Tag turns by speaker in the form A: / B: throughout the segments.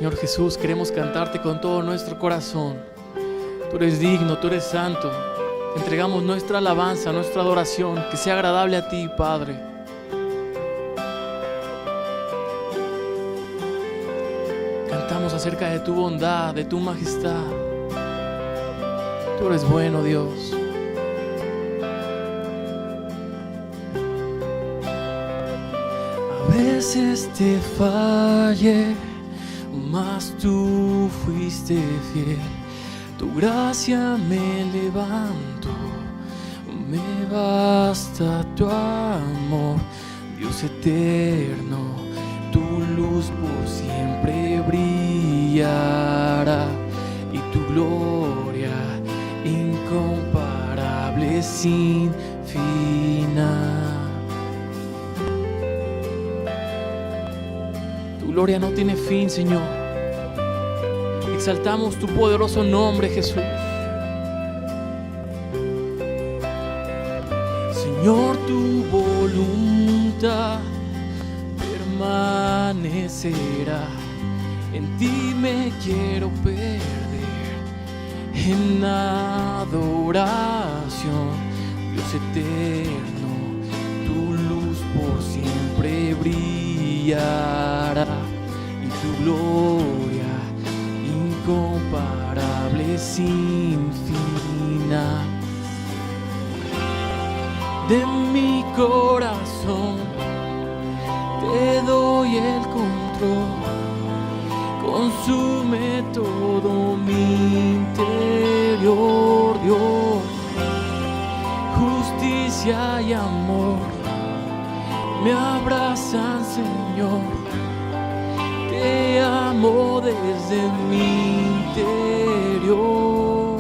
A: Señor Jesús, queremos cantarte con todo nuestro corazón. Tú eres digno, tú eres santo. Te entregamos nuestra alabanza, nuestra adoración, que sea agradable a ti, Padre. Cantamos acerca de tu bondad, de tu majestad. Tú eres bueno, Dios. A veces te fallé, mas tú fuiste fiel. Tu gracia me levantó, me basta tu amor, Dios eterno. Tu luz por siempre brillará y tu gloria incomparable sin final. Tu gloria no tiene fin, Señor. Exaltamos tu poderoso nombre, Jesús. Señor, tu voluntad permanecerá. En ti me quiero perder en adoración, Dios eterno. Tu luz por siempre brillará y tu gloria incomparable sin final. De mi corazón te doy el control, consume todo mi interior, Dios. Justicia y amor me abrazan, Señor. Te amo desde mi interior.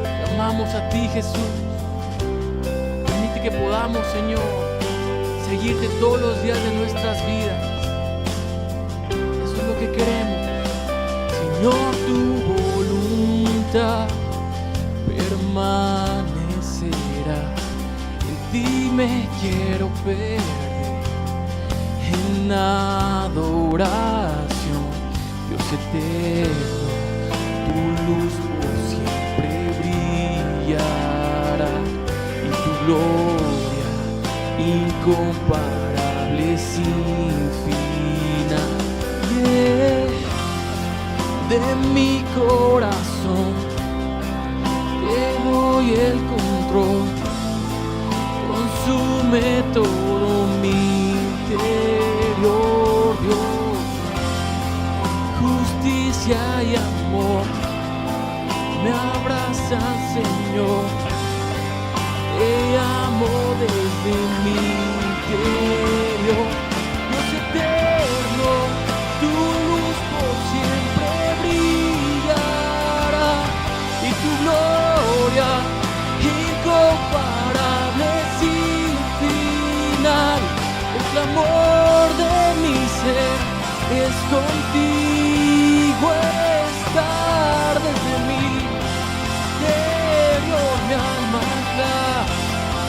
A: Te amamos a ti, Jesús. Permite que podamos, Señor, seguirte todos los días de nuestras vidas. Eso es lo que queremos. Señor, tu voluntad permanecerá. En ti me quiero perder en adoración, Dios eterno. Tu luz por siempre gloria incomparable sin final. Yeah. De mi corazón te doy el control, consume todo mi interior, Dios. Justicia y amor me abrazan, Señor. Te amo desde mi interior. Dios eterno, tu luz por siempre brillará y tu gloria incomparable sin final. El clamor de mi ser es contigo estar desde mi interior, mi alma clamará.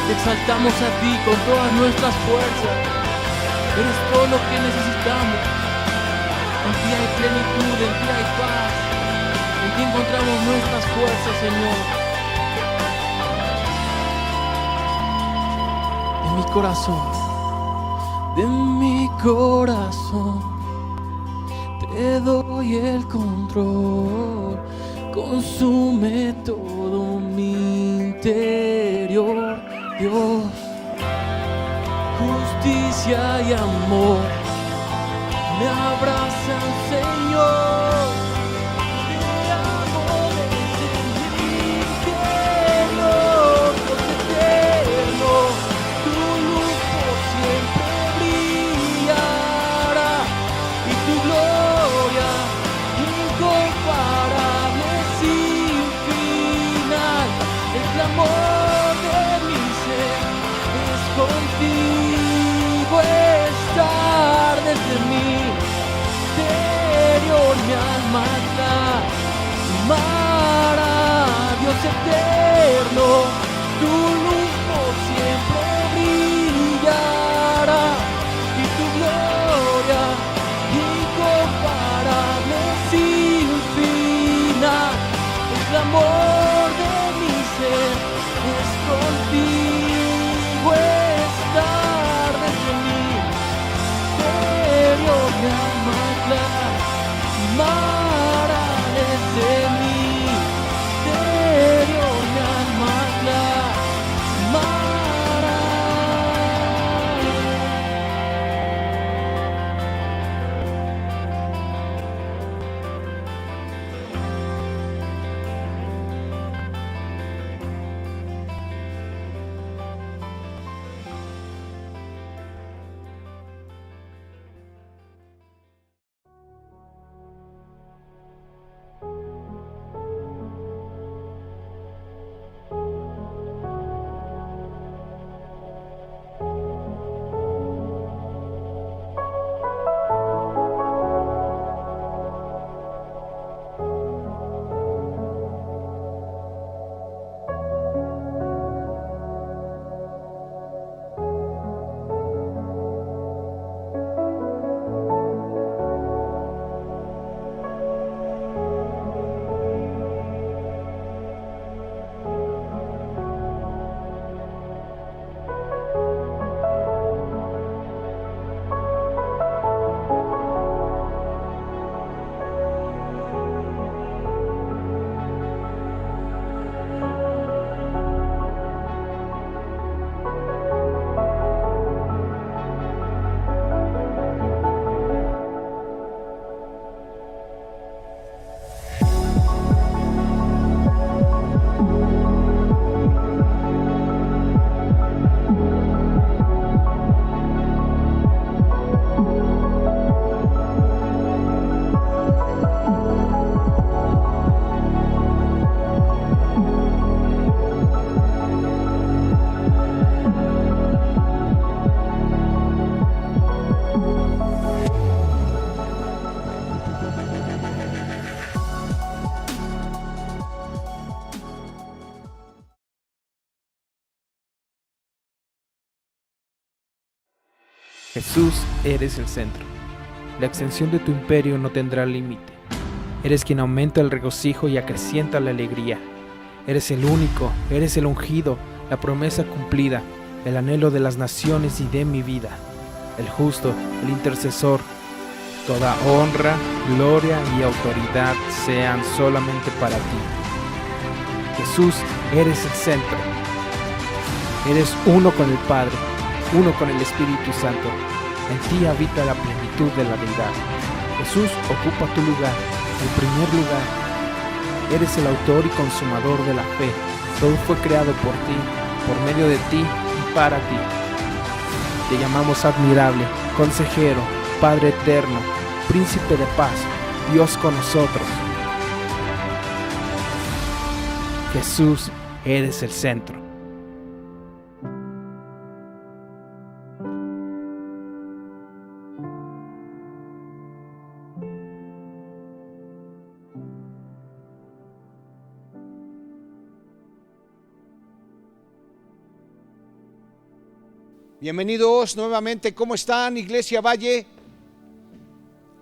A: Te exaltamos a ti con todas nuestras fuerzas. Eres todo lo que necesitamos. En ti hay plenitud, en ti hay paz. En ti encontramos nuestras fuerzas, Señor. De mi corazón, te doy el control. Consume todo mi interior, Dios. Justicia y amor me abrazan, Señor. Te amo desde mi interior, Dios eterno. Tu luz por siempre brillará y tu gloria incomparable sin final. El clamor de mi ser es contigo estar desde mi interior, mi alma clamará. Dios eterno, tu luz por siempre brillará y tu gloria incomparable sin final. El clamor de mi ser es contigo estar desde mi interior, mi alma clamará desde mi interior, mi alma
B: Jesús, eres el centro. La extensión de tu imperio no tendrá límite. Eres quien aumenta el regocijo y acrecienta la alegría. Eres el único, eres el ungido, la promesa cumplida, el anhelo de las naciones y de mi vida. El justo, el intercesor. Toda honra, gloria y autoridad sean solamente para ti. Jesús, eres el centro. Eres uno con el Padre, uno con el Espíritu Santo. En ti habita la plenitud de la deidad. Jesús ocupa tu lugar, el primer lugar. Eres el autor y consumador de la fe. Todo fue creado por ti, por medio de ti y para ti. Te llamamos admirable, consejero, Padre eterno, príncipe de paz, Dios con nosotros. Jesús, eres el centro.
C: Bienvenidos nuevamente. ¿Cómo están, Iglesia Valle?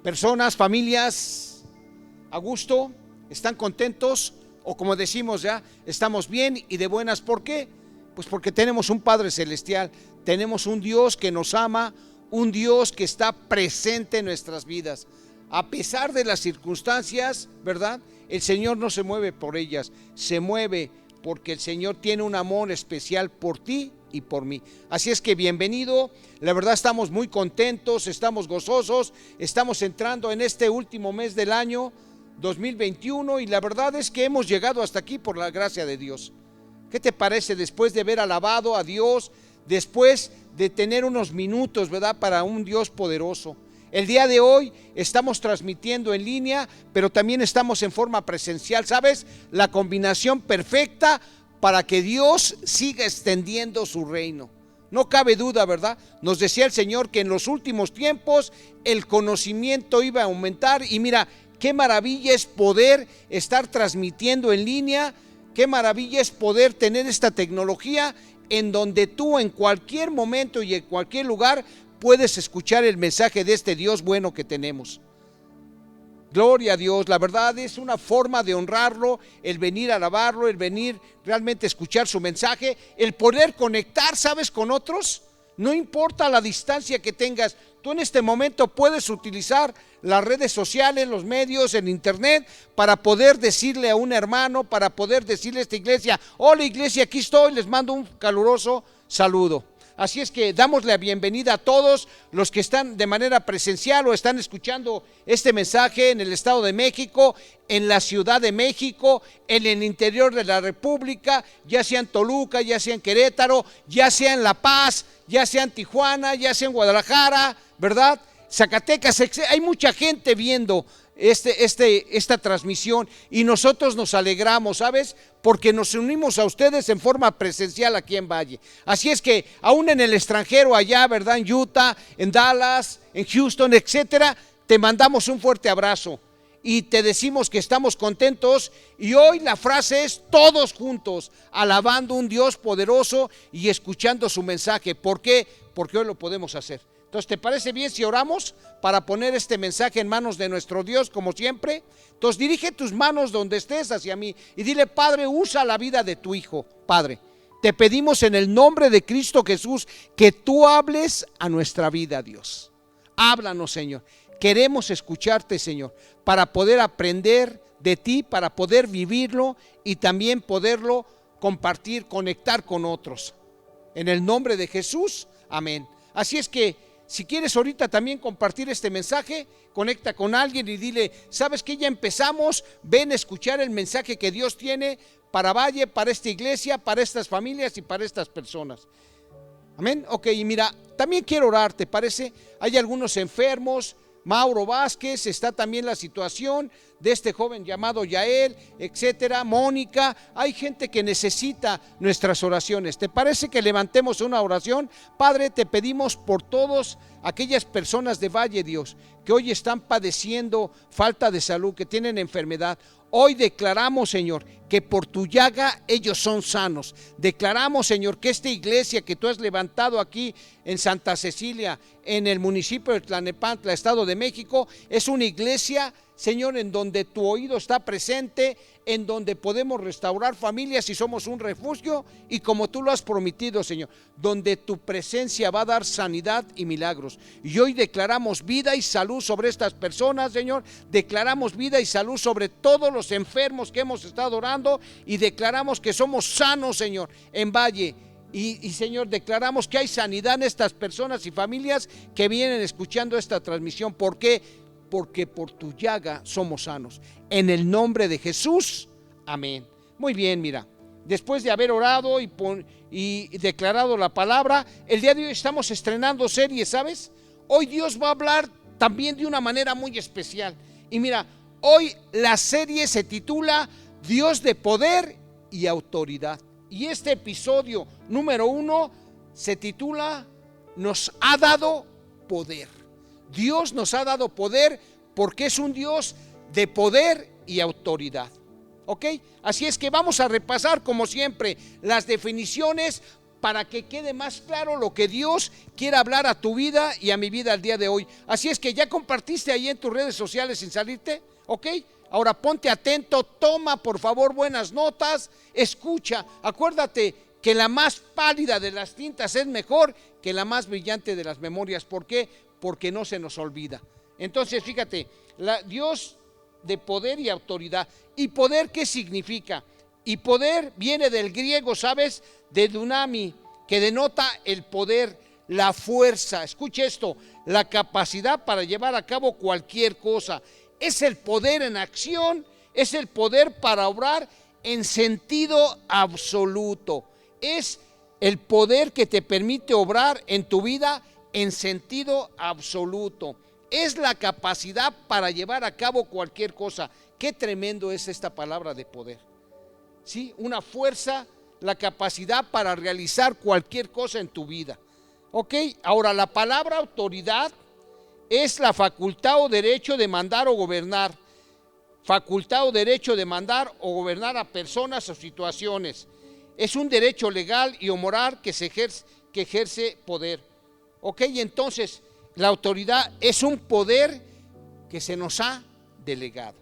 C: Personas, familias, ¿a gusto? ¿Están contentos? O como decimos ya, estamos bien y de buenas. ¿Por qué? Pues porque tenemos un Padre Celestial, tenemos un Dios que nos ama, un Dios que está presente en nuestras vidas. A pesar de las circunstancias, ¿verdad? El Señor no se mueve por ellas, se mueve porque el Señor tiene un amor especial por ti y por mí. Así es que bienvenido. La verdad estamos muy contentos, estamos gozosos, estamos entrando en este último mes del año 2021 y la verdad es que hemos llegado hasta aquí por la gracia de Dios. ¿Qué te parece después de haber alabado a Dios, después de tener unos minutos, ¿verdad?, para un Dios poderoso? El día de hoy estamos transmitiendo en línea, pero también estamos en forma presencial. ¿Sabes? La combinación perfecta para que Dios siga extendiendo su reino. No cabe duda, ¿verdad? Nos decía el Señor que en los últimos tiempos el conocimiento iba a aumentar y mira, qué maravilla es poder estar transmitiendo en línea, qué maravilla es poder tener esta tecnología en donde tú en cualquier momento y en cualquier lugar puedes escuchar el mensaje de este Dios bueno que tenemos. Gloria a Dios, la verdad es una forma de honrarlo, el venir a alabarlo, el venir realmente a escuchar su mensaje, el poder conectar, ¿sabes?, con otros. No importa la distancia que tengas, tú en este momento puedes utilizar las redes sociales, los medios, el internet, para poder decirle a un hermano, para poder decirle a esta iglesia: hola iglesia, aquí estoy, les mando un caluroso saludo. Así es que damos la bienvenida a todos los que están de manera presencial o están escuchando este mensaje en el Estado de México, en la Ciudad de México, en el interior de la República, ya sea en Toluca, ya sea en Querétaro, ya sea en La Paz, ya sea en Tijuana, ya sea en Guadalajara, ¿verdad? Zacatecas, hay mucha gente viendo esta transmisión y nosotros nos alegramos, ¿sabes? Porque nos unimos a ustedes en forma presencial aquí en Valle. Así es que aún en el extranjero allá, ¿verdad?, en Utah, en Dallas, en Houston, etcétera, te mandamos un fuerte abrazo y te decimos que estamos contentos. Y hoy la frase es: todos juntos alabando a un Dios poderoso y escuchando su mensaje. ¿Por qué? Porque hoy lo podemos hacer. Entonces, ¿te parece bien si oramos para poner este mensaje en manos de nuestro Dios, como siempre? Entonces, dirige tus manos donde estés hacia mí y dile: Padre, usa la vida de tu Hijo. Padre, te pedimos en el nombre de Cristo Jesús que tú hables a nuestra vida, Dios. Háblanos, Señor. Queremos escucharte, Señor, para poder aprender de ti, para poder vivirlo y también poderlo compartir, conectar con otros. En el nombre de Jesús, amén. Así es que si quieres ahorita también compartir este mensaje, conecta con alguien y dile: ¿sabes qué? Ya empezamos, ven a escuchar el mensaje que Dios tiene para Valle, para esta iglesia, para estas familias y para estas personas. Amén. Ok, y mira, también quiero orar, ¿te parece? Hay algunos enfermos. Mauro Vázquez, está también la situación de este joven llamado Yael, etcétera, Mónica. Hay gente que necesita nuestras oraciones. ¿Te parece que levantemos una oración? Padre, te pedimos por todas aquellas personas de Valle, Dios, que hoy están padeciendo falta de salud, que tienen enfermedad. Hoy declaramos, Señor, que por tu llaga ellos son sanos. Declaramos, Señor, que esta iglesia que tú has levantado aquí en Santa Cecilia, en el municipio de Tlalnepantla, Estado de México, es una iglesia, Señor, en donde tu oído está presente, en donde podemos restaurar familias y somos un refugio, y como tú lo has prometido, Señor, donde tu presencia va a dar sanidad y milagros. Y hoy declaramos vida y salud sobre estas personas, Señor. Declaramos vida y salud sobre todos los enfermos que hemos estado orando, y declaramos que somos sanos, Señor, en Valle. Y Señor, declaramos que hay sanidad en estas personas y familias que vienen escuchando esta transmisión. ¿Por qué? Porque por tu llaga somos sanos. En el nombre de Jesús, amén. Muy bien, mira, después de haber orado y declarado la palabra, el día de hoy estamos estrenando serie, ¿sabes? Hoy Dios va a hablar también de una manera muy especial. Y mira, hoy la serie se titula Dios de poder y autoridad. Y este episodio número 1 se titula Nos ha dado poder. Dios nos ha dado poder porque es un Dios de poder y autoridad. ¿Ok? Así es que vamos a repasar como siempre las definiciones para que quede más claro lo que Dios quiere hablar a tu vida y a mi vida el día de hoy. Así es que ya compartiste ahí en tus redes sociales sin salirte, ¿ok? Ahora ponte atento, toma por favor buenas notas, escucha, acuérdate que la más pálida de las tintas es mejor que la más brillante de las memorias. ¿Por qué? Porque no se nos olvida. Entonces fíjate, Dios de poder y autoridad. ¿Y poder qué significa? Y poder viene del griego, ¿sabes? De dunami, que denota el poder, la fuerza. Escuche esto, la capacidad para llevar a cabo cualquier cosa. Es el poder en acción, es el poder para obrar en sentido absoluto. Es el poder que te permite obrar en tu vida en sentido absoluto. Es la capacidad para llevar a cabo cualquier cosa. Qué tremendo es esta palabra de poder. ¿Sí? Una fuerza, la capacidad para realizar cualquier cosa en tu vida. ¿Ok? Ahora, la palabra autoridad es la facultad o derecho de mandar o gobernar. Facultad o derecho de mandar o gobernar a personas o situaciones. Es un derecho legal y o moral que ejerce poder. ¿Ok? Y entonces, la autoridad es un poder que se nos ha delegado.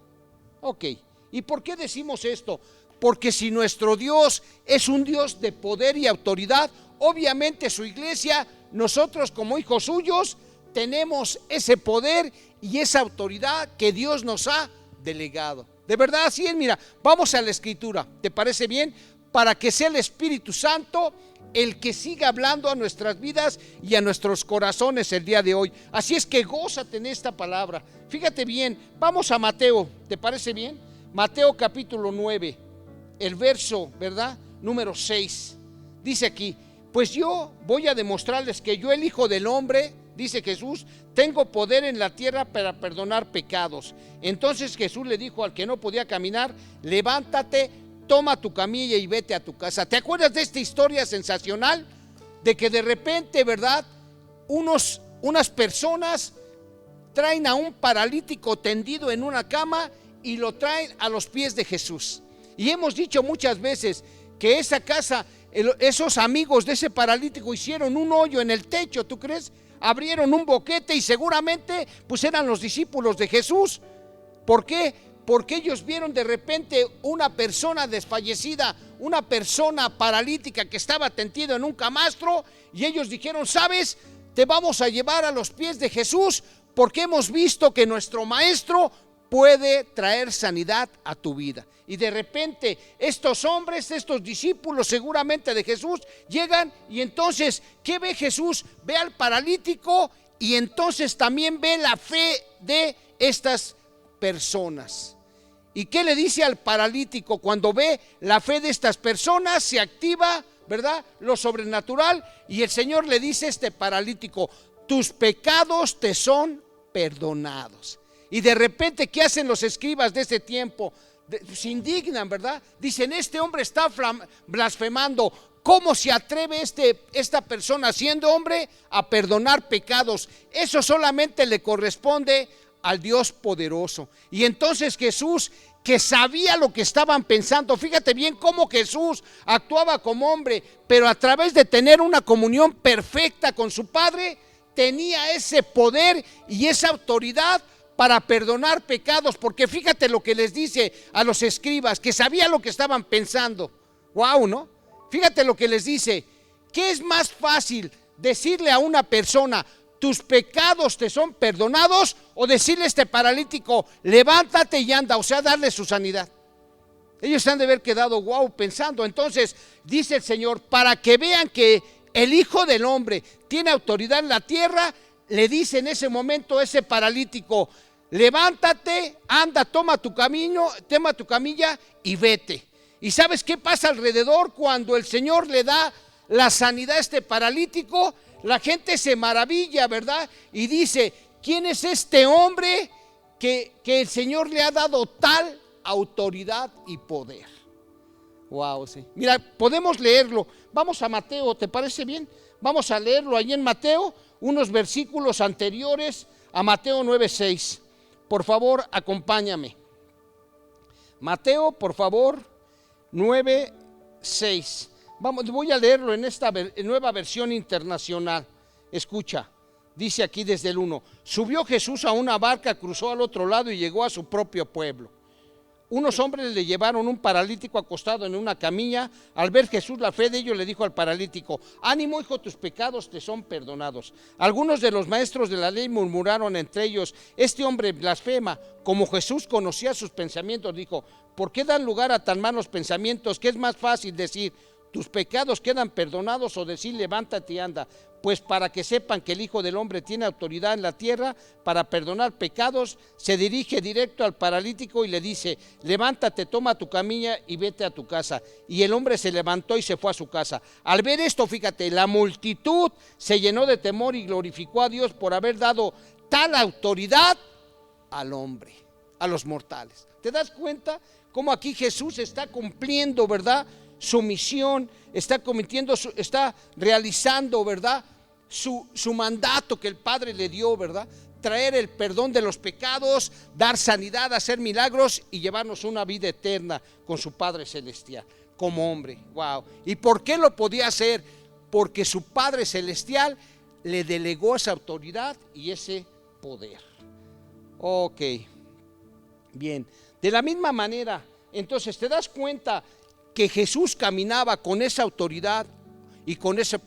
C: ¿Ok? ¿Y por qué decimos esto? Porque si nuestro Dios es un Dios de poder y autoridad, obviamente su iglesia, nosotros como hijos suyos, tenemos ese poder y esa autoridad que Dios nos ha delegado. De verdad, así es. Mira, vamos a la escritura, ¿te parece bien? Para que sea el Espíritu Santo el que siga hablando a nuestras vidas y a nuestros corazones el día de hoy. Así es que gózate en esta palabra. Fíjate bien, vamos a Mateo, ¿te parece bien? Mateo capítulo 9, el verso, ¿verdad? Número 6. Dice aquí, pues yo voy a demostrarles que yo, el Hijo del Hombre, dice Jesús, tengo poder en la tierra para perdonar pecados. Entonces Jesús le dijo al que no podía caminar, levántate, toma tu camilla y vete a tu casa. ¿Te acuerdas de esta historia sensacional? De que de repente, ¿verdad? Unas personas traen a un paralítico tendido en una cama y lo traen a los pies de Jesús. Y hemos dicho muchas veces que esa casa, esos amigos de ese paralítico hicieron un hoyo en el techo, ¿tú crees? Abrieron un boquete y seguramente pues eran los discípulos de Jesús. ¿Por qué? Porque ellos vieron de repente una persona desfallecida, una persona paralítica que estaba tendido en un camastro, y ellos dijeron, ¿sabes? Te vamos a llevar a los pies de Jesús porque hemos visto que nuestro maestro puede traer sanidad a tu vida. Y de repente estos hombres, estos discípulos seguramente de Jesús, llegan y entonces, ¿qué ve Jesús? Ve al paralítico y entonces también ve la fe de estas personas. ¿Y qué le dice al paralítico? Cuando ve la fe de estas personas, se activa, ¿verdad?, lo sobrenatural, y el Señor le dice a este paralítico, tus pecados te son perdonados. Y de repente, ¿qué hacen los escribas de ese tiempo? Se indignan, ¿verdad? Dicen, este hombre está blasfemando. ¿Cómo se atreve esta persona, siendo hombre, a perdonar pecados? Eso solamente le corresponde al Dios poderoso. Y entonces Jesús que sabía lo que estaban pensando. Fíjate bien cómo Jesús actuaba como hombre, pero a través de tener una comunión perfecta con su Padre, tenía ese poder y esa autoridad para perdonar pecados, porque fíjate lo que les dice a los escribas, que sabía lo que estaban pensando. Wow, ¿no? Fíjate lo que les dice. ¿Qué es más fácil, decirle a una persona, tus pecados te son perdonados, o decirle a este paralítico, levántate y anda? O sea, darle su sanidad. Ellos han de haber quedado wow pensando. Entonces dice el Señor, para que vean que el Hijo del Hombre tiene autoridad en la tierra, le dice en ese momento a ese paralítico, levántate, anda, toma tu camilla y vete. ¿Y sabes qué pasa alrededor cuando el Señor le da la sanidad a este paralítico? La gente se maravilla, ¿verdad? Y dice, ¿quién es este hombre que el Señor le ha dado tal autoridad y poder? Wow, sí. Mira, podemos leerlo. Vamos a Mateo, ¿te parece bien? Vamos a leerlo ahí en Mateo, unos versículos anteriores a Mateo 9:6. Por favor, acompáñame. Mateo, por favor, 9:6. Voy a leerlo en esta nueva versión internacional. Escucha, dice aquí desde el 1. Subió Jesús a una barca, cruzó al otro lado y llegó a su propio pueblo. Unos hombres le llevaron un paralítico acostado en una camilla. Al ver Jesús la fe de ellos, le dijo al paralítico, ánimo, hijo, tus pecados te son perdonados. Algunos de los maestros de la ley murmuraron entre ellos, este hombre blasfema. Como Jesús conocía sus pensamientos, dijo, ¿por qué dan lugar a tan malos pensamientos? ¿Qué es más fácil decir, tus pecados quedan perdonados, o decir, levántate y anda? Pues para que sepan que el Hijo del Hombre tiene autoridad en la tierra para perdonar pecados, se dirige directo al paralítico y le dice, levántate, toma tu camilla y vete a tu casa. Y el hombre se levantó y se fue a su casa. Al ver esto, fíjate, la multitud se llenó de temor y glorificó a Dios por haber dado tal autoridad al hombre, a los mortales. ¿Te das cuenta cómo aquí Jesús está cumpliendo, verdad, su misión, está realizando, verdad, su mandato que el Padre le dio, verdad? Traer el perdón de los pecados, dar sanidad, hacer milagros y llevarnos una vida eterna con su Padre Celestial, como hombre. Wow. ¿Y por qué lo podía hacer? Porque su Padre Celestial le delegó esa autoridad y ese poder. Ok, bien. De la misma manera, entonces te das cuenta que Jesús caminaba con esa autoridad y con ese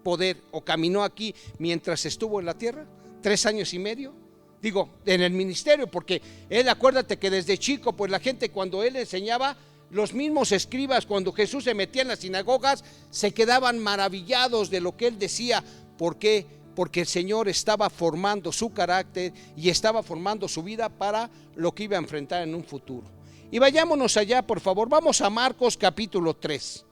C: poder, o caminó aquí mientras estuvo en la tierra, 3 años y medio, digo, en el ministerio, porque él, acuérdate que desde chico, pues la gente cuando él enseñaba, los mismos escribas, cuando Jesús se metía en las sinagogas, se quedaban maravillados de lo que él decía. ¿Por qué? Porque el Señor estaba formando su carácter y estaba formando su vida para lo que iba a enfrentar en un futuro. Y vayámonos allá, por favor. Vamos a Marcos capítulo 3,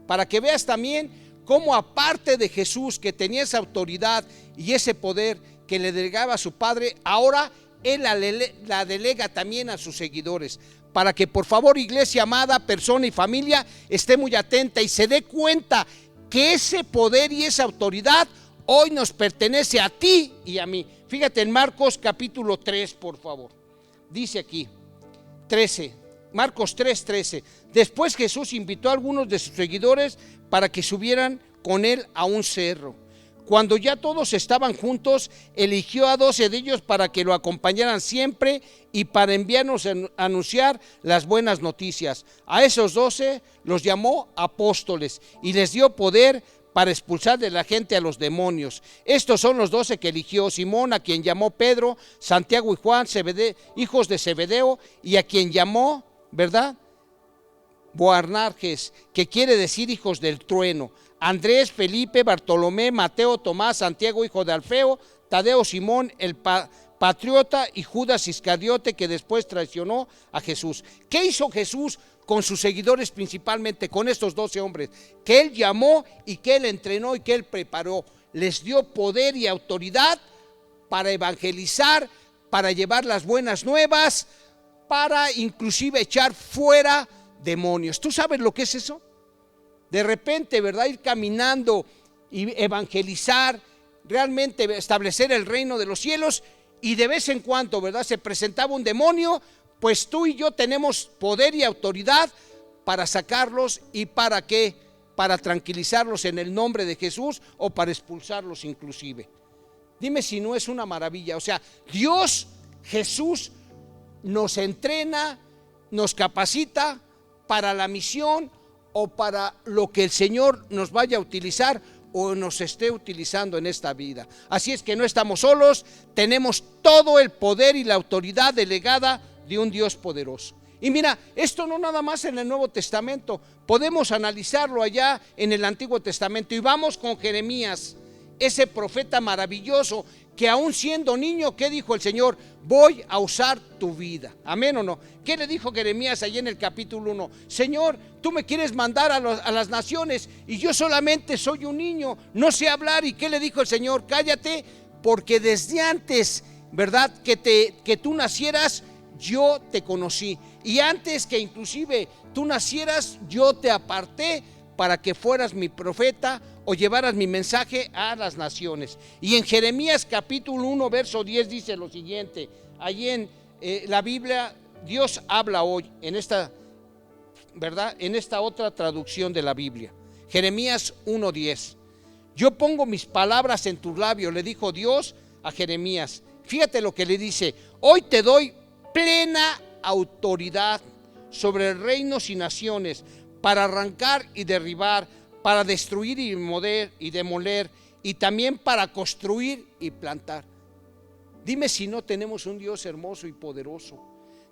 C: para que veas también cómo, aparte de Jesús, que tenía esa autoridad y ese poder que le delegaba a su Padre, ahora él la delega también a sus seguidores. Para que, por favor, iglesia amada, persona y familia, esté muy atenta y se dé cuenta que ese poder y esa autoridad hoy nos pertenece a ti y a mí. Fíjate en Marcos capítulo 3, por favor. Dice aquí 13, Marcos 3:13. Después Jesús invitó a algunos de sus seguidores para que subieran con él a un cerro. Cuando ya todos estaban juntos, eligió a 12 de ellos para que lo acompañaran siempre y para enviarnos a anunciar las buenas noticias. A esos 12 los llamó apóstoles y les dio poder para expulsar de la gente a los demonios. Estos son los 12 que eligió: Simón, a quien llamó Pedro; Santiago y Juan, hijos de Zebedeo, y a quien llamó, ¿verdad?, Boanerges, que quiere decir hijos del trueno; Andrés, Felipe, Bartolomé, Mateo, Tomás, Santiago, hijo de Alfeo, Tadeo, Simón, el patriota, y Judas Iscariote, que después traicionó a Jesús. ¿Qué hizo Jesús con sus seguidores, principalmente con estos 12 hombres? Que él llamó y que él entrenó y que él preparó. Les dio poder y autoridad para evangelizar, para llevar las buenas nuevas, para inclusive echar fuera demonios. ¿Tú sabes lo que es eso? De repente, ¿verdad?, ir caminando y evangelizar, realmente establecer el reino de los cielos, y de vez en cuando, ¿verdad?, se presentaba un demonio, pues tú y yo tenemos poder y autoridad para sacarlos. ¿Y para qué? Para tranquilizarlos en el nombre de Jesús o para expulsarlos inclusive. Dime si no es una maravilla. O sea, Dios, Jesús, nos entrena, nos capacita para la misión o para lo que el Señor nos vaya a utilizar o nos esté utilizando en esta vida. Así es que no estamos solos, tenemos todo el poder y la autoridad delegada de un Dios poderoso. Y mira, esto no nada más en el Nuevo Testamento, podemos analizarlo allá en el Antiguo Testamento. Y vamos con Jeremías, ese profeta maravilloso que aún siendo niño, ¿qué dijo el Señor? Voy a usar tu vida. ¿Amén o no? ¿Qué le dijo Jeremías allí en el capítulo 1? Señor, tú me quieres mandar a las naciones y yo solamente soy un niño, no sé hablar. ¿Y qué le dijo el Señor? Cállate, porque desde antes, ¿verdad? Que tú nacieras, yo te conocí. Y antes que inclusive tú nacieras, yo te aparté para que fueras mi profeta o llevaras mi mensaje a las naciones. Y en Jeremías capítulo 1 verso 10 dice lo siguiente. Allí en la Biblia, Dios habla hoy en esta, ¿verdad? En esta otra traducción de la Biblia. Jeremías 1:10. Yo pongo mis palabras en tus labios, le dijo Dios a Jeremías. Fíjate lo que le dice. Hoy te doy plena autoridad sobre reinos y naciones, para arrancar y derribar, para destruir y demoler, y también para construir y plantar. Dime si no tenemos un Dios hermoso y poderoso.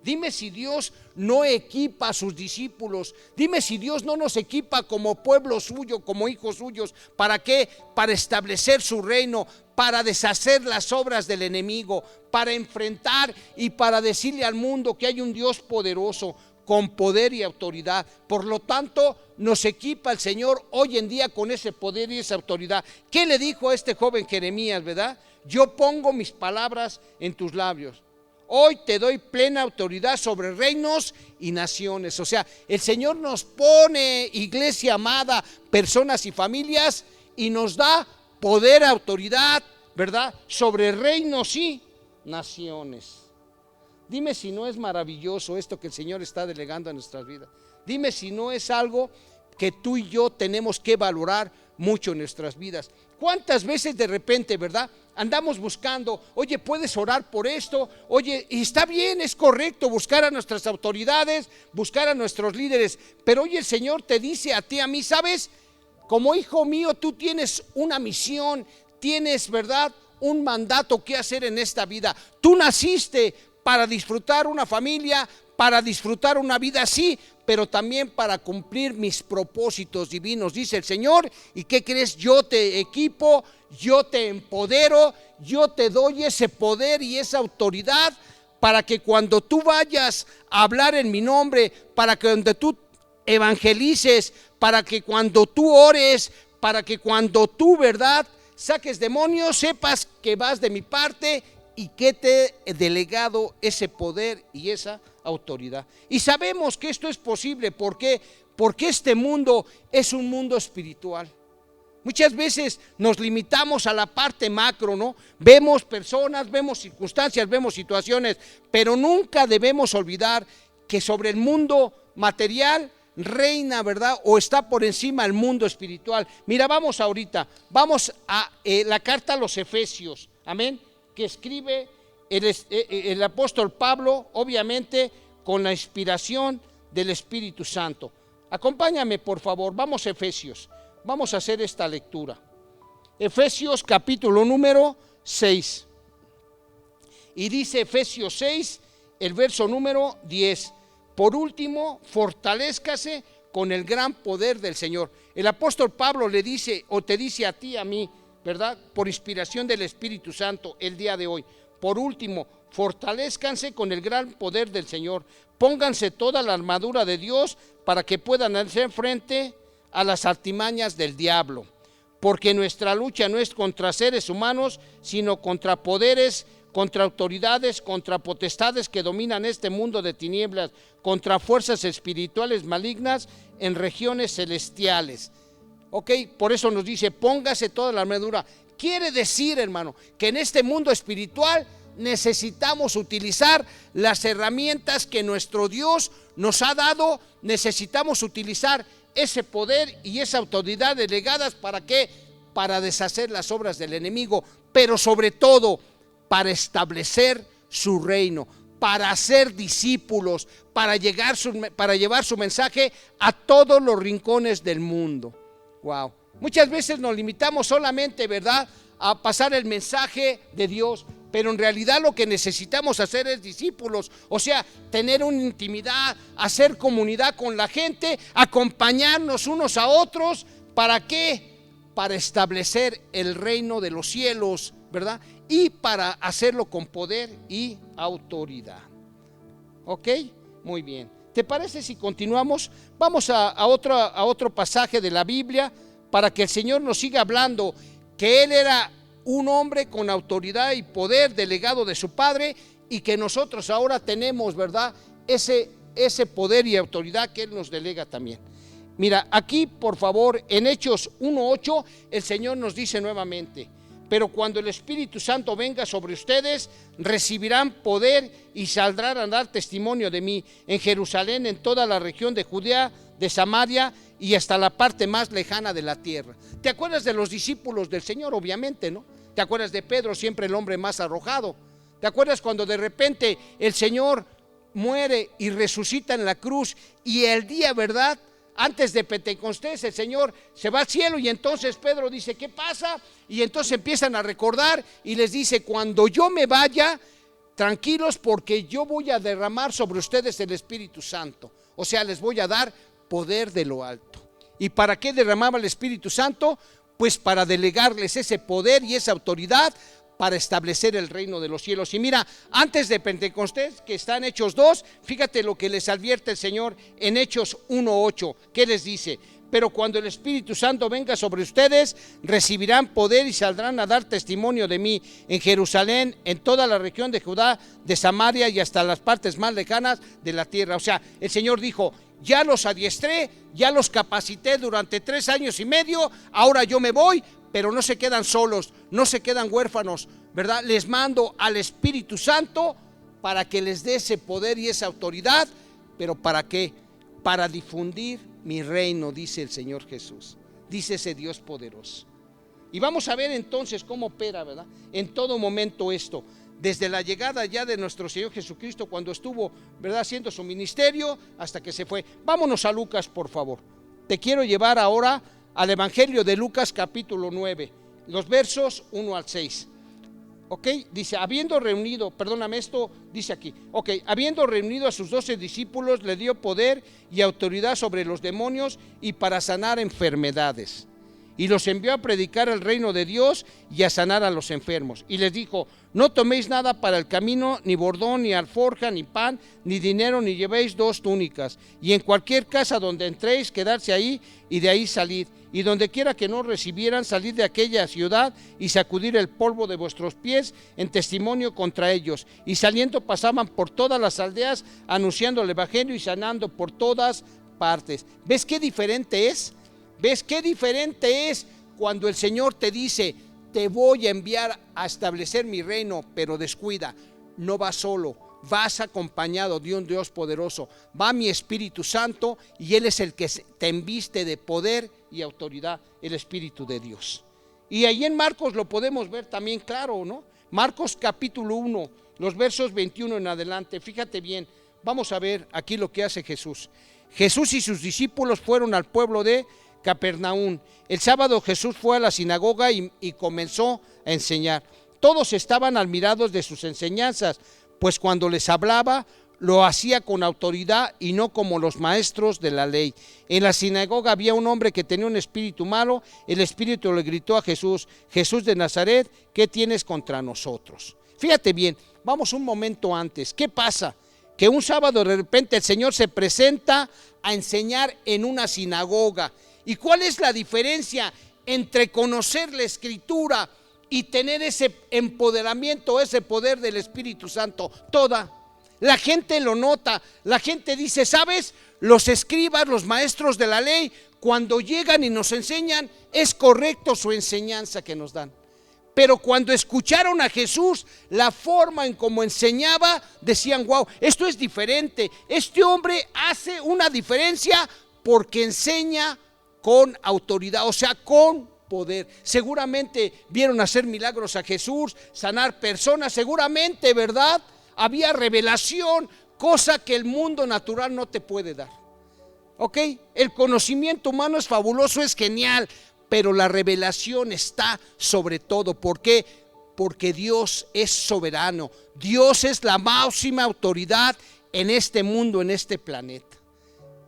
C: Dime si Dios no equipa a sus discípulos. Dime si Dios no nos equipa como pueblo suyo, como hijos suyos. ¿Para qué? Para establecer su reino, para deshacer las obras del enemigo, para enfrentar y para decirle al mundo que hay un Dios poderoso, con poder y autoridad. Por lo tanto, nos equipa el Señor hoy en día con ese poder y esa autoridad. ¿Qué le dijo a este joven Jeremías, verdad? Yo pongo mis palabras en tus labios. Hoy te doy plena autoridad sobre reinos y naciones. O sea, el Señor nos pone, iglesia amada, personas y familias, y nos da poder, autoridad, ¿verdad? Sobre reinos y naciones. Dime si no es maravilloso esto que el Señor está delegando a nuestras vidas. Dime si no es algo que tú y yo tenemos que valorar mucho en nuestras vidas. ¿Cuántas veces de repente, verdad? Andamos buscando, oye, ¿puedes orar por esto? Oye, y está bien, es correcto buscar a nuestras autoridades, buscar a nuestros líderes, pero hoy el Señor te dice a ti, a mí, ¿sabes? Como hijo mío, tú tienes una misión, tienes, ¿verdad?, un mandato que hacer en esta vida. Tú naciste para disfrutar una familia, para disfrutar una vida así, pero también para cumplir mis propósitos divinos, dice el Señor. ¿Y qué crees? Yo te equipo, yo te empodero, yo te doy ese poder y esa autoridad para que cuando tú vayas a hablar en mi nombre, para que cuando tú evangelices, para que cuando tú ores, para que cuando tú, ¿verdad?, saques demonios, sepas que vas de mi parte y que te he delegado ese poder y esa autoridad. Y sabemos que esto es posible. ¿Por qué? Porque este mundo es un mundo espiritual. Muchas veces nos limitamos a la parte macro, ¿no? Vemos personas, vemos circunstancias, vemos situaciones, pero nunca debemos olvidar que sobre el mundo material reina, ¿verdad? O está por encima el mundo espiritual. Mira, vamos a la carta a los Efesios, amén, que escribe el apóstol Pablo, obviamente con la inspiración del Espíritu Santo. Acompáñame, por favor, vamos a Efesios, vamos a hacer esta lectura. Efesios capítulo número 6. Y dice Efesios 6, el verso número 10. Por último, fortalézcase con el gran poder del Señor. El apóstol Pablo le dice, o te dice a ti, a mí, ¿verdad?, por inspiración del Espíritu Santo el día de hoy. Por último, fortalézcanse con el gran poder del Señor. Pónganse toda la armadura de Dios para que puedan hacer frente a las artimañas del diablo. Porque nuestra lucha no es contra seres humanos, sino contra poderes, contra autoridades, contra potestades que dominan este mundo de tinieblas, contra fuerzas espirituales malignas en regiones celestiales. Ok, por eso nos dice, póngase toda la armadura. Quiere decir, hermano, que en este mundo espiritual necesitamos utilizar las herramientas que nuestro Dios nos ha dado. Necesitamos utilizar ese poder y esa autoridad delegadas. ¿Para qué? Para deshacer las obras del enemigo, pero sobre todo para establecer su reino, para hacer discípulos, para llevar su mensaje a todos los rincones del mundo. Wow. Muchas veces nos limitamos solamente, ¿verdad?, a pasar el mensaje de Dios, pero en realidad lo que necesitamos hacer es discípulos, o sea, tener una intimidad, hacer comunidad con la gente, acompañarnos unos a otros. ¿Para qué? Para establecer el reino de los cielos, ¿verdad? Y para hacerlo con poder y autoridad. ¿Ok? Muy bien. ¿Te parece si continuamos? Vamos a otro pasaje de la Biblia para que el Señor nos siga hablando que Él era un hombre con autoridad y poder delegado de su Padre, y que nosotros ahora tenemos, ¿verdad?, ese poder y autoridad que Él nos delega también. Mira, aquí por favor, en Hechos 1:8, el Señor nos dice nuevamente: pero cuando el Espíritu Santo venga sobre ustedes, recibirán poder y saldrán a dar testimonio de mí en Jerusalén, en toda la región de Judea, de Samaria y hasta la parte más lejana de la tierra. ¿Te acuerdas de los discípulos del Señor? Obviamente, ¿no? ¿Te acuerdas de Pedro, siempre el hombre más arrojado? ¿Te acuerdas cuando de repente el Señor muere y resucita en la cruz, y el día, ¿verdad?, antes de Pentecostés, el Señor se va al cielo, y entonces Pedro dice: ¿qué pasa? Y entonces empiezan a recordar y les dice: cuando yo me vaya, tranquilos, porque yo voy a derramar sobre ustedes el Espíritu Santo. O sea, les voy a dar poder de lo alto. ¿Y para qué derramaba el Espíritu Santo? Pues para delegarles ese poder y esa autoridad para establecer el reino de los cielos. Y mira, antes de Pentecostés, que está en Hechos 2, fíjate lo que les advierte el Señor en Hechos 1:8. ¿Qué les dice? Pero cuando el Espíritu Santo venga sobre ustedes, recibirán poder y saldrán a dar testimonio de mí en Jerusalén, en toda la región de Judá, de Samaria y hasta las partes más lejanas de la tierra. O sea, el Señor dijo: ya los adiestré, ya los capacité durante 3 años y medio, ahora yo me voy, pero no se quedan solos, no se quedan huérfanos, ¿verdad? Les mando al Espíritu Santo para que les dé ese poder y esa autoridad. ¿Pero para qué? Para difundir mi reino, dice el Señor Jesús, dice ese Dios poderoso. Y vamos a ver entonces cómo opera, ¿verdad?, en todo momento esto, desde la llegada ya de nuestro Señor Jesucristo, cuando estuvo, ¿verdad?, haciendo su ministerio, hasta que se fue. Vámonos a Lucas, por favor. Te quiero llevar ahora al Evangelio de Lucas, capítulo 9, los versos 1 al 6. Ok, dice: habiendo reunido, perdóname, esto dice aquí, ok, habiendo reunido a sus 12 discípulos, le dio poder y autoridad sobre los demonios y para sanar enfermedades. Y los envió a predicar el reino de Dios y a sanar a los enfermos. Y les dijo: no toméis nada para el camino, ni bordón, ni alforja, ni pan, ni dinero, ni llevéis 2 túnicas. Y en cualquier casa donde entréis, quedarse ahí, y de ahí salid. Y donde quiera que no recibieran, salid de aquella ciudad y sacudir el polvo de vuestros pies en testimonio contra ellos. Y saliendo pasaban por todas las aldeas, anunciando el evangelio y sanando por todas partes. ¿Ves qué diferente es? ¿Ves qué diferente es cuando el Señor te dice: te voy a enviar a establecer mi reino, pero descuida, no vas solo, vas acompañado de un Dios poderoso, va mi Espíritu Santo, y Él es el que te embiste de poder y autoridad, el Espíritu de Dios. Y ahí en Marcos lo podemos ver también claro, ¿no? Marcos capítulo 1, los versos 21 en adelante, fíjate bien, vamos a ver aquí lo que hace Jesús. Jesús y sus discípulos fueron al pueblo de Capernaum. El sábado Jesús fue a la sinagoga y comenzó a enseñar. Todos estaban admirados de sus enseñanzas, pues cuando les hablaba lo hacía con autoridad y no como los maestros de la ley. En la sinagoga había un hombre que tenía un espíritu malo. El espíritu le gritó a Jesús: Jesús de Nazaret, ¿qué tienes contra nosotros? Fíjate bien, vamos un momento antes. ¿Qué pasa? Que un sábado de repente el Señor se presenta a enseñar en una sinagoga. ¿Y cuál es la diferencia entre conocer la Escritura y tener ese empoderamiento, ese poder del Espíritu Santo? Toda. La gente lo nota, la gente dice: ¿sabes? Los escribas, los maestros de la ley, cuando llegan y nos enseñan, es correcto su enseñanza que nos dan. pero cuando escucharon a Jesús, la forma en cómo enseñaba, decían: wow, esto es diferente, este hombre hace una diferencia porque enseña con autoridad, o sea, con poder. Seguramente vieron hacer milagros a Jesús, sanar personas, seguramente, ¿verdad? Había revelación, cosa que el mundo natural no te puede dar. ¿Ok? El conocimiento humano es fabuloso, es genial, pero la revelación está sobre todo. ¿Por qué? Porque Dios es soberano. Dios es la máxima autoridad en este mundo, en este planeta.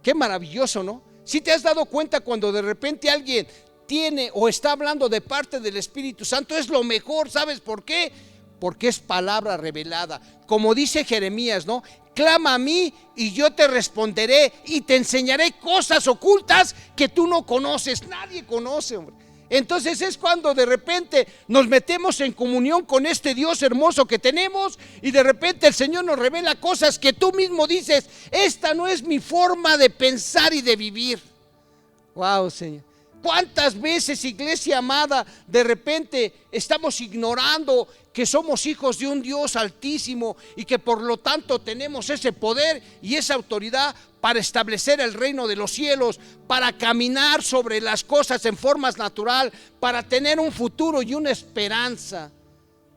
C: Qué maravilloso, ¿no? Si te has dado cuenta cuando de repente alguien tiene o está hablando de parte del Espíritu Santo, es lo mejor. ¿Sabes por qué? Porque es palabra revelada. Como dice Jeremías, ¿no? Clama a mí y yo te responderé y te enseñaré cosas ocultas que tú no conoces. Nadie conoce, hombre. Entonces es cuando de repente nos metemos en comunión con este Dios hermoso que tenemos, y de repente el Señor nos revela cosas que tú mismo dices: esta no es mi forma de pensar y de vivir. Wow, Señor. ¿Cuántas veces, iglesia amada, de repente estamos ignorando que somos hijos de un Dios altísimo y que por lo tanto tenemos ese poder y esa autoridad para establecer el reino de los cielos, para caminar sobre las cosas en formas natural, para tener un futuro y una esperanza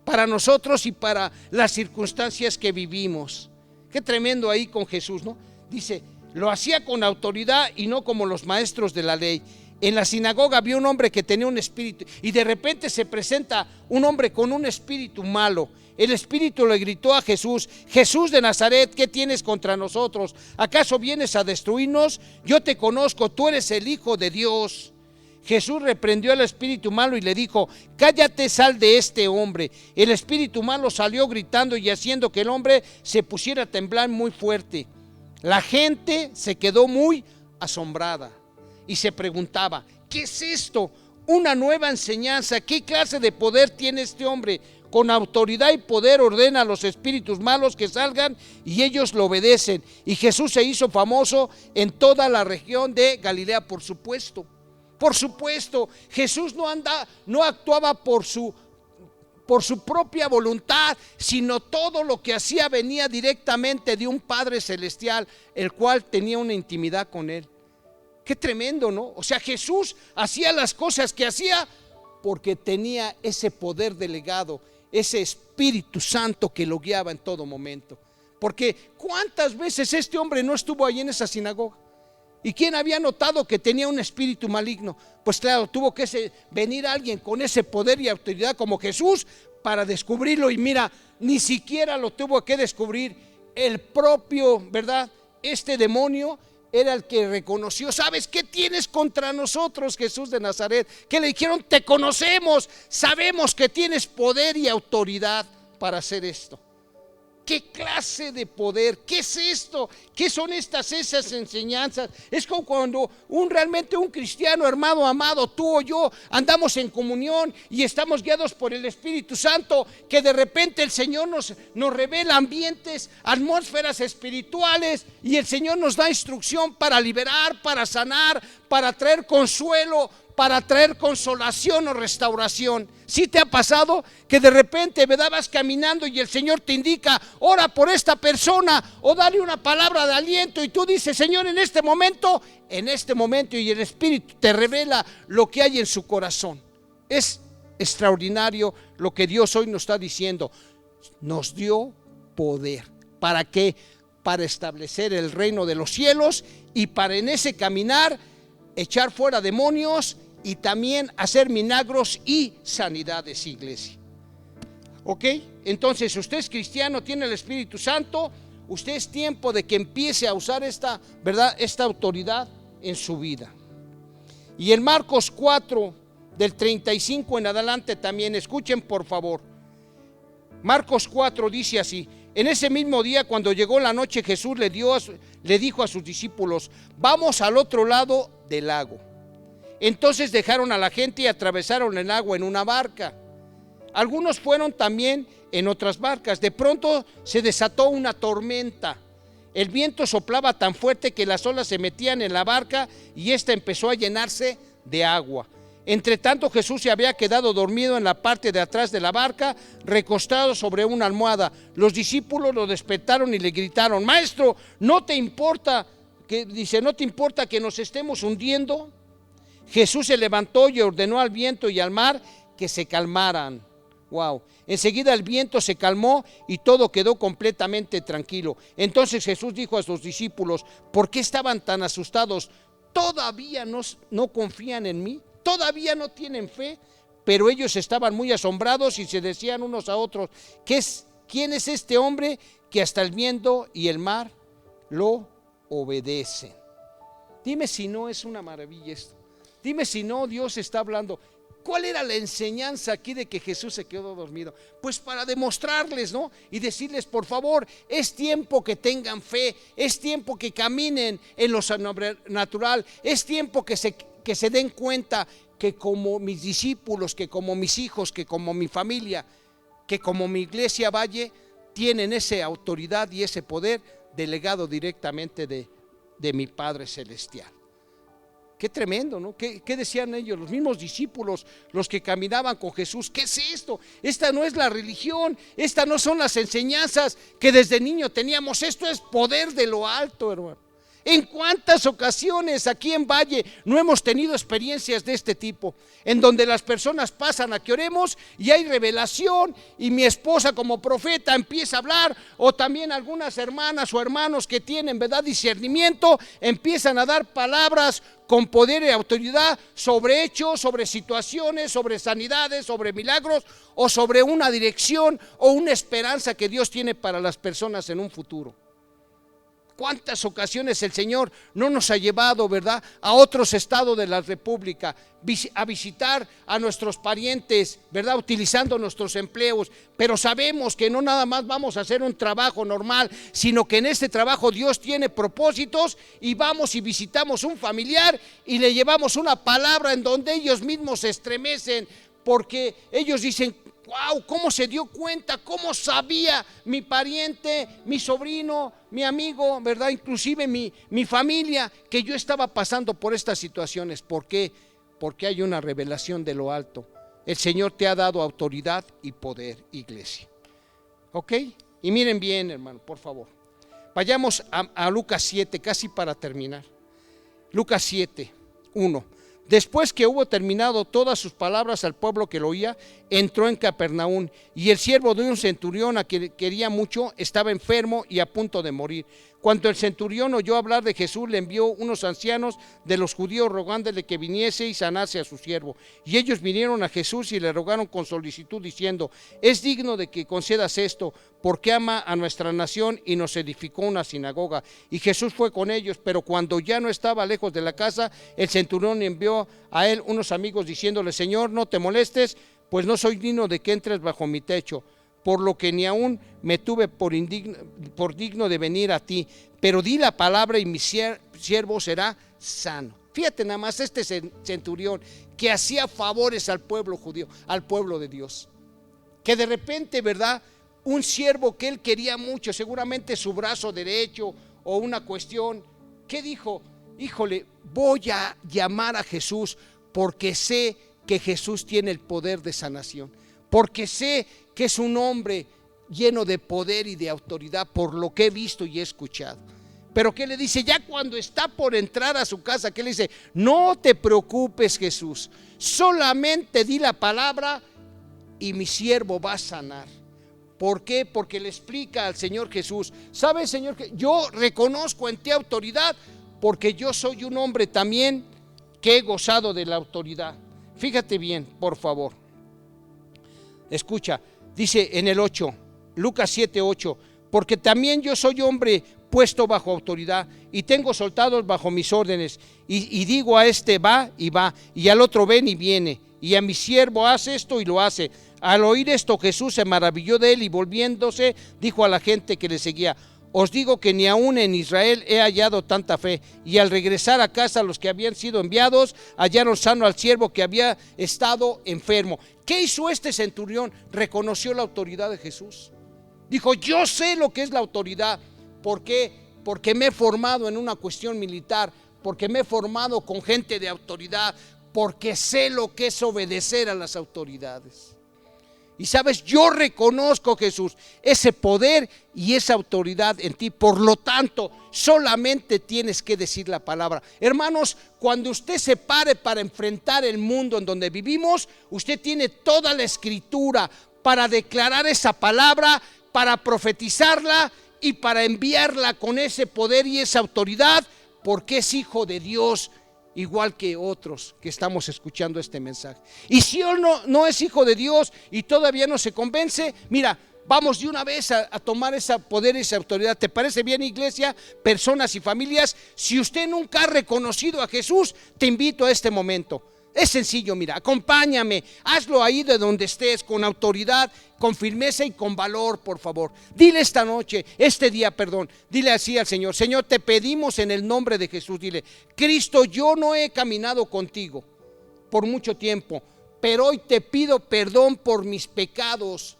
C: para nosotros y para las circunstancias que vivimos? Qué tremendo ahí con Jesús, ¿no? Dice, lo hacía con autoridad y no como los maestros de la ley. En la sinagoga había un hombre que tenía un espíritu, y de repente se presenta un hombre con un espíritu malo. El espíritu le gritó a Jesús: Jesús de Nazaret, ¿qué tienes contra nosotros? ¿Acaso vienes a destruirnos? Yo te conozco, tú eres el Hijo de Dios. Jesús reprendió al espíritu malo y le dijo: cállate, sal de este hombre. El espíritu malo salió gritando y haciendo que el hombre se pusiera a temblar muy fuerte. La gente se quedó muy asombrada y se preguntaba: ¿qué es esto? Una nueva enseñanza. ¿Qué clase de poder tiene este hombre? Con autoridad y poder ordena a los espíritus malos que salgan y ellos lo obedecen. Y Jesús se hizo famoso en toda la región de Galilea. Por supuesto, Jesús no actuaba por su propia voluntad, sino todo lo que hacía venía directamente de un Padre Celestial, el cual tenía una intimidad con él. Qué tremendo, ¿no? O sea, Jesús hacía las cosas que hacía porque tenía ese poder delegado, ese Espíritu Santo que lo guiaba en todo momento. Porque ¿cuántas veces este hombre no estuvo ahí en esa sinagoga? ¿Y quién había notado que tenía un espíritu maligno? Pues claro, tuvo que venir alguien con ese poder y autoridad como Jesús para descubrirlo. Y mira, ni siquiera lo tuvo que descubrir el propio, ¿verdad? Este demonio era el que reconoció: ¿sabes qué tienes contra nosotros, Jesús de Nazaret? Que le dijeron: te conocemos, sabemos que tienes poder y autoridad para hacer esto. ¿Qué clase de poder? ¿Qué es esto? ¿Qué son esas enseñanzas? Es como cuando realmente un cristiano, hermano amado, tú o yo andamos en comunión y estamos guiados por el Espíritu Santo, que de repente el Señor nos revela ambientes, atmósferas espirituales, y el Señor nos da instrucción para liberar, para sanar, para traer consuelo, para traer consolación o restauración. ¿Sí te ha pasado que de repente vas caminando y el Señor te indica: ora por esta persona o dale una palabra de aliento, y tú dices: Señor, en este momento, y el Espíritu te revela lo que hay en su corazón? Es extraordinario lo que Dios hoy nos está diciendo. Nos dio poder. ¿Para qué? Para establecer el reino de los cielos y para en ese caminar echar fuera demonios y también hacer milagros y sanidades, iglesia. ¿Ok? Entonces, usted es cristiano, tiene el Espíritu Santo, usted es tiempo de que empiece a usar esta, ¿verdad?, esta autoridad en su vida. Y en Marcos 4, del 35 en adelante también, escuchen por favor. Marcos 4 dice así: en ese mismo día, cuando llegó la noche, Jesús le dijo a sus discípulos: vamos al otro lado del lago. Entonces dejaron a la gente y atravesaron el agua en una barca. Algunos fueron también en otras barcas. De pronto se desató una tormenta. El viento soplaba tan fuerte que las olas se metían en la barca y ésta empezó a llenarse de agua. Entre tanto, Jesús se había quedado dormido en la parte de atrás de la barca, recostado sobre una almohada. Los discípulos lo despertaron y le gritaron: Maestro, ¿no te importa que nos estemos hundiendo? Jesús se levantó y ordenó al viento y al mar que se calmaran. Wow. Enseguida el viento se calmó y todo quedó completamente tranquilo. Entonces Jesús dijo a sus discípulos: ¿por qué estaban tan asustados? ¿Todavía no confían en mí? ¿Todavía no tienen fe? Pero ellos estaban muy asombrados y se decían unos a otros: ¿quién es este hombre que hasta el viento y el mar lo obedecen? Dime si no es una maravilla esto. Dime si no Dios está hablando. ¿Cuál era la enseñanza aquí de que Jesús se quedó dormido? Pues para demostrarles, ¿no? Y decirles: por favor, es tiempo que tengan fe, es tiempo que caminen en lo sobrenatural, es tiempo que se den cuenta que como mis discípulos, que como mis hijos, que como mi familia, que como mi iglesia Valle, tienen esa autoridad y ese poder delegado directamente de mi Padre Celestial. Qué tremendo, ¿no? ¿Qué decían ellos? Los mismos discípulos, los que caminaban con Jesús. ¿Qué es esto? Esta no es la religión, estas no son las enseñanzas que desde niño teníamos. Esto es poder de lo alto, hermano. ¿En cuántas ocasiones aquí en Valle no hemos tenido experiencias de este tipo? En donde las personas pasan a que oremos y hay revelación, y mi esposa como profeta empieza a hablar, o también algunas hermanas o hermanos que tienen, ¿verdad?, discernimiento, empiezan a dar palabras con poder y autoridad sobre hechos, sobre situaciones, sobre sanidades, sobre milagros, o sobre una dirección o una esperanza que Dios tiene para las personas en un futuro. ¿Cuántas ocasiones el Señor no nos ha llevado, verdad, a otros estados de la República, a visitar a nuestros parientes, verdad, utilizando nuestros empleos? Pero sabemos que no nada más vamos a hacer un trabajo normal, sino que en este trabajo Dios tiene propósitos, y vamos y visitamos un familiar y le llevamos una palabra en donde ellos mismos se estremecen, porque ellos dicen: wow, ¿cómo se dio cuenta? ¿Cómo sabía mi pariente, mi sobrino, mi amigo, verdad, inclusive mi familia, que yo estaba pasando por estas situaciones? ¿Por qué? Porque hay una revelación de lo alto. El Señor te ha dado autoridad y poder, iglesia. ¿Ok? Y miren bien, hermano, por favor. Vayamos a Lucas 7, casi para terminar. Lucas 7, 1. Después que hubo terminado todas sus palabras al pueblo que lo oía, entró en Capernaum, y el siervo de un centurión, a quien quería mucho, estaba enfermo y a punto de morir. Cuando el centurión oyó hablar de Jesús, le envió unos ancianos de los judíos rogándole que viniese y sanase a su siervo. Y ellos vinieron a Jesús y le rogaron con solicitud, diciendo: es digno de que concedas esto, porque ama a nuestra nación y nos edificó una sinagoga. Y Jesús fue con ellos, pero cuando ya no estaba lejos de la casa, el centurión envió a él unos amigos diciéndole: Señor, no te molestes, pues no soy digno de que entres bajo mi techo, por lo que ni aún me tuve por digno de venir a ti, pero di la palabra y mi siervo será sano. Fíjate nada más, este centurión que hacía favores al pueblo judío, al pueblo de Dios, que de repente, ¿verdad?, un siervo que él quería mucho, seguramente su brazo derecho o una cuestión, ¿qué dijo? Híjole, voy a llamar a Jesús porque sé que Jesús tiene el poder de sanación, porque sé que es un hombre lleno de poder y de autoridad por lo que he visto y he escuchado. Pero ¿qué le dice? Ya cuando está por entrar a su casa, ¿qué le dice? No te preocupes, Jesús, solamente di la palabra y mi siervo va a sanar. ¿Por qué? Porque le explica al Señor Jesús: ¿sabes, Señor, que yo reconozco en ti autoridad? Porque yo soy un hombre también que he gozado de la autoridad. Fíjate bien, por favor. Escucha, dice en el 8, Lucas 7, 8, porque también yo soy hombre puesto bajo autoridad y tengo soldados bajo mis órdenes, y digo a este va y va, y al otro ven y viene, y a mi siervo haz esto y lo hace. Al oír esto, Jesús se maravilló de él y volviéndose dijo a la gente que le seguía: os digo que ni aún en Israel he hallado tanta fe. Y al regresar a casa, los que habían sido enviados hallaron sano al siervo que había estado enfermo. ¿Qué hizo este centurión? Reconoció la autoridad de Jesús. Dijo: yo sé lo que es la autoridad. ¿Por qué? Porque me he formado en una cuestión militar, porque me he formado con gente de autoridad, porque sé lo que es obedecer a las autoridades. Y sabes, yo reconozco, Jesús, ese poder y esa autoridad en ti. Por lo tanto, solamente tienes que decir la palabra. Hermanos, cuando usted se pare para enfrentar el mundo en donde vivimos, usted tiene toda la escritura para declarar esa palabra, para profetizarla y para enviarla con ese poder y esa autoridad, porque es hijo de Dios, igual que otros que estamos escuchando este mensaje. Y si uno no es hijo de Dios y todavía no se convence, mira, vamos de una vez a tomar ese poder y esa autoridad. ¿Te parece bien, iglesia, personas y familias? Si usted nunca ha reconocido a Jesús, te invito a este momento. Es sencillo, mira, acompáñame, hazlo ahí de donde estés, con autoridad, con firmeza y con valor, por favor. Dile este día, dile así al Señor: Señor, te pedimos en el nombre de Jesús, dile: Cristo, yo no he caminado contigo por mucho tiempo, pero hoy te pido perdón por mis pecados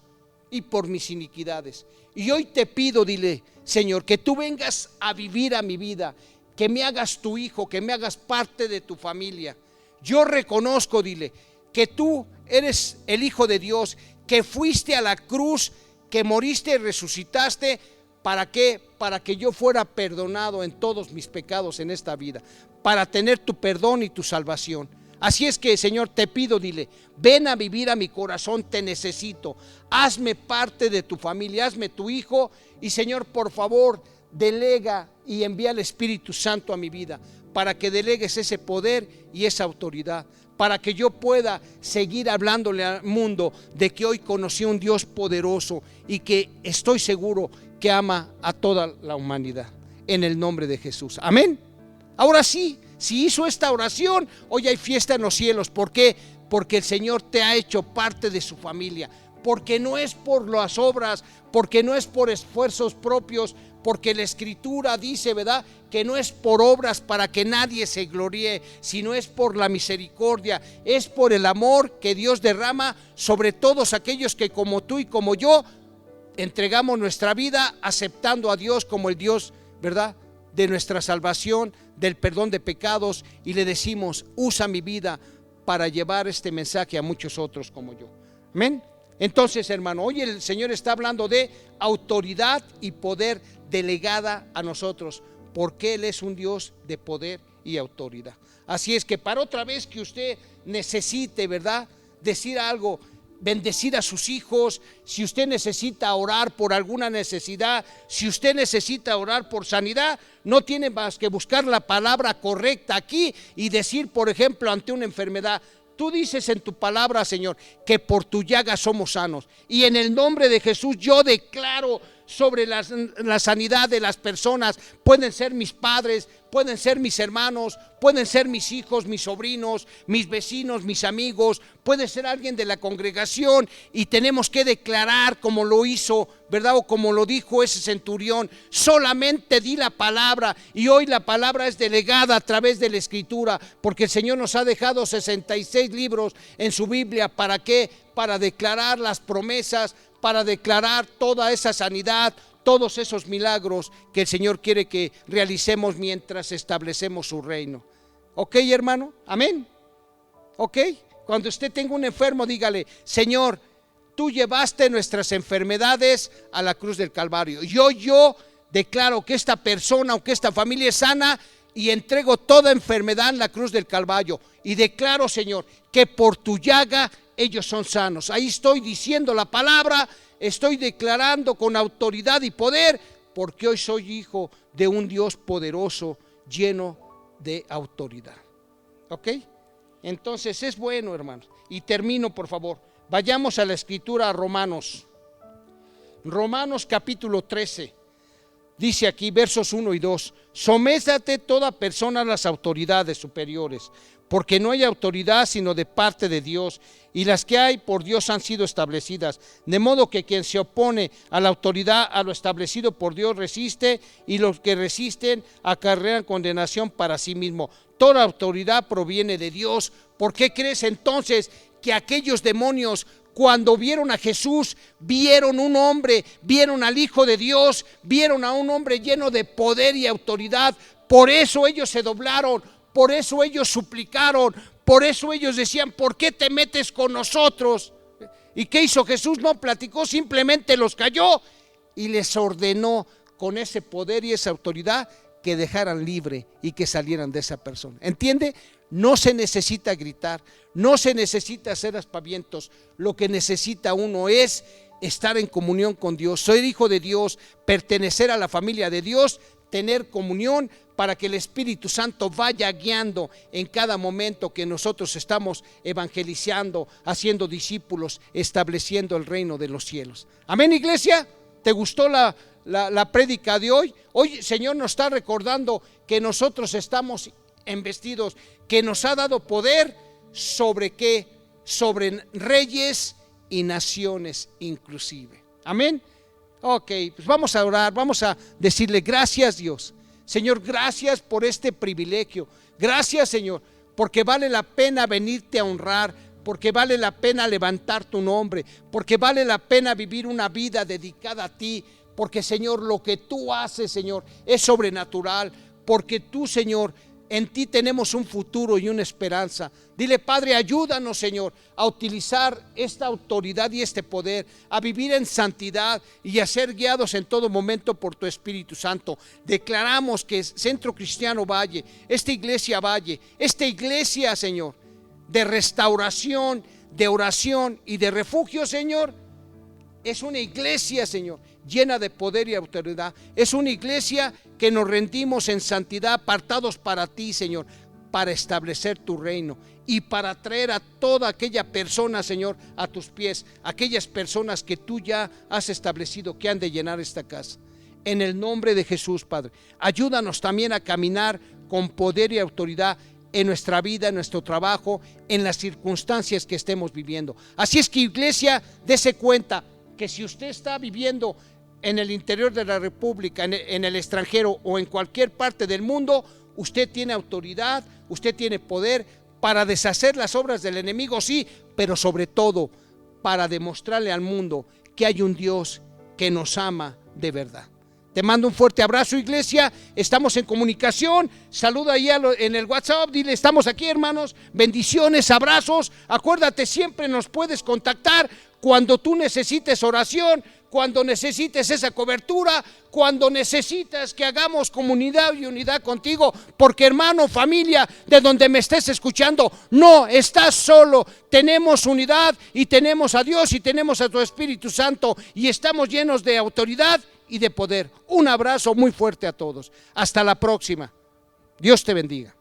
C: y por mis iniquidades. Y hoy te pido, dile, Señor, que tú vengas a vivir a mi vida, que me hagas tu hijo, que me hagas parte de tu familia. Yo reconozco, dile, que tú eres el Hijo de Dios, que fuiste a la cruz, que moriste y resucitaste. ¿Para qué? Para que yo fuera perdonado en todos mis pecados en esta vida, para tener tu perdón y tu salvación. Así es que, Señor, te pido, dile, ven a vivir a mi corazón, te necesito. Hazme parte de tu familia, hazme tu hijo. Y, Señor, por favor, delega y envía el Espíritu Santo a mi vida, para que delegues ese poder y esa autoridad, para que yo pueda seguir hablándole al mundo de que hoy conocí a un Dios poderoso y que estoy seguro que ama a toda la humanidad, en el nombre de Jesús. Amén. Ahora sí, si hizo esta oración, hoy hay fiesta en los cielos. ¿Por qué? Porque el Señor te ha hecho parte de su familia, porque no es por las obras, porque no es por esfuerzos propios, porque la Escritura dice, ¿verdad?, que no es por obras para que nadie se gloríe, sino es por la misericordia, es por el amor que Dios derrama sobre todos aquellos que, como tú y como yo, entregamos nuestra vida aceptando a Dios como el Dios, ¿verdad?, de nuestra salvación, del perdón de pecados, y le decimos: usa mi vida para llevar este mensaje a muchos otros como yo. Amén. Entonces, hermano, hoy el Señor está hablando de autoridad y poder delegada a nosotros, porque Él es un Dios de poder y autoridad. Así es que para otra vez que usted necesite, ¿verdad?, decir algo, bendecir a sus hijos, si usted necesita orar por alguna necesidad, si usted necesita orar por sanidad, no tiene más que buscar la palabra correcta aquí y decir, por ejemplo, ante una enfermedad: tú dices en tu palabra, Señor, que por tu llaga somos sanos, y en el nombre de Jesús yo declaro sobre la sanidad de las personas. Pueden ser mis padres, pueden ser mis hermanos, pueden ser mis hijos, mis sobrinos, mis vecinos, mis amigos, puede ser alguien de la congregación, y tenemos que declarar como lo hizo, ¿verdad?, o como lo dijo ese centurión: solamente di la palabra. Y hoy la palabra es delegada a través de la Escritura, porque el Señor nos ha dejado 66 libros en su Biblia. ¿Para qué? Para declarar las promesas, para declarar toda esa sanidad, todos esos milagros que el Señor quiere que realicemos mientras establecemos su reino. ¿Ok, hermano? Amén. ¿Ok? Cuando usted tenga un enfermo, dígale: Señor, tú llevaste nuestras enfermedades a la cruz del Calvario. Yo declaro que esta persona o que esta familia es sana, y entrego toda enfermedad en la cruz del Calvario. Y declaro, Señor, que por tu llaga ellos son sanos. Ahí estoy diciendo la palabra, estoy declarando con autoridad y poder, porque hoy soy hijo de un Dios poderoso, lleno de autoridad. ¿Ok? Entonces es bueno, hermanos. Y termino, por favor. Vayamos a la Escritura, a Romanos capítulo 13. Dice aquí, versos 1 y 2: sométate toda persona a las autoridades superiores, porque no hay autoridad sino de parte de Dios, y las que hay por Dios han sido establecidas. De modo que quien se opone a la autoridad, a lo establecido por Dios, resiste, y los que resisten acarrean condenación para sí mismo. Toda autoridad proviene de Dios. ¿Por qué crees entonces que aquellos demonios, cuando vieron a Jesús, vieron un hombre, vieron al Hijo de Dios, vieron a un hombre lleno de poder y autoridad? Por eso ellos se doblaron, Por eso ellos suplicaron, por eso ellos decían, ¿por qué te metes con nosotros? ¿Y qué hizo Jesús? No platicó, simplemente los cayó y les ordenó con ese poder y esa autoridad que dejaran libre y que salieran de esa persona. ¿Entiende? No se necesita gritar, no se necesita hacer aspavientos. Lo que necesita uno es estar en comunión con Dios, ser hijo de Dios, pertenecer a la familia de Dios, tener comunión para que el Espíritu Santo vaya guiando en cada momento que nosotros estamos evangelizando, haciendo discípulos, estableciendo el reino de los cielos. Amén, iglesia. ¿Te gustó la prédica de hoy? Hoy el Señor nos está recordando que nosotros estamos investidos, que nos ha dado poder sobre qué, sobre reyes y naciones inclusive. Amén. Ok, pues vamos a orar, vamos a decirle gracias Dios. Señor, gracias por este privilegio. Gracias Señor, porque vale la pena venirte a honrar, porque vale la pena levantar tu nombre, porque vale la pena vivir una vida dedicada a ti, porque Señor, lo que tú haces Señor es sobrenatural, porque tú Señor, en ti tenemos un futuro y una esperanza. Dile, Padre, ayúdanos Señor a utilizar esta autoridad y este poder, a vivir en santidad y a ser guiados en todo momento por tu Espíritu Santo. Declaramos que Centro Cristiano Valle, esta iglesia Valle, esta iglesia Señor de restauración, de oración y de refugio Señor, es una iglesia Señor llena de poder y autoridad. Es una iglesia que nos rendimos en santidad, apartados para ti Señor, para establecer tu reino y para traer a toda aquella persona Señor a tus pies, aquellas personas que tú ya has establecido que han de llenar esta casa. En el nombre de Jesús, Padre, ayúdanos también a caminar con poder y autoridad en nuestra vida, en nuestro trabajo, en las circunstancias que estemos viviendo. Así es que, iglesia, dése cuenta que si usted está viviendo en el interior de la República, en el extranjero o en cualquier parte del mundo, usted tiene autoridad, usted tiene poder para deshacer las obras del enemigo, sí, pero sobre todo para demostrarle al mundo que hay un Dios que nos ama de verdad. Te mando un fuerte abrazo, iglesia. Estamos en comunicación. Saluda ahí en el WhatsApp. Dile, estamos aquí, hermanos. Bendiciones, abrazos. Acuérdate, siempre nos puedes contactar cuando tú necesites oración, cuando necesites esa cobertura, cuando necesitas que hagamos comunidad y unidad contigo. Porque, hermano, familia, de donde me estés escuchando, no estás solo. Tenemos unidad y tenemos a Dios y tenemos a tu Espíritu Santo y estamos llenos de autoridad y de poder. Un abrazo muy fuerte a todos. Hasta la próxima. Dios te bendiga.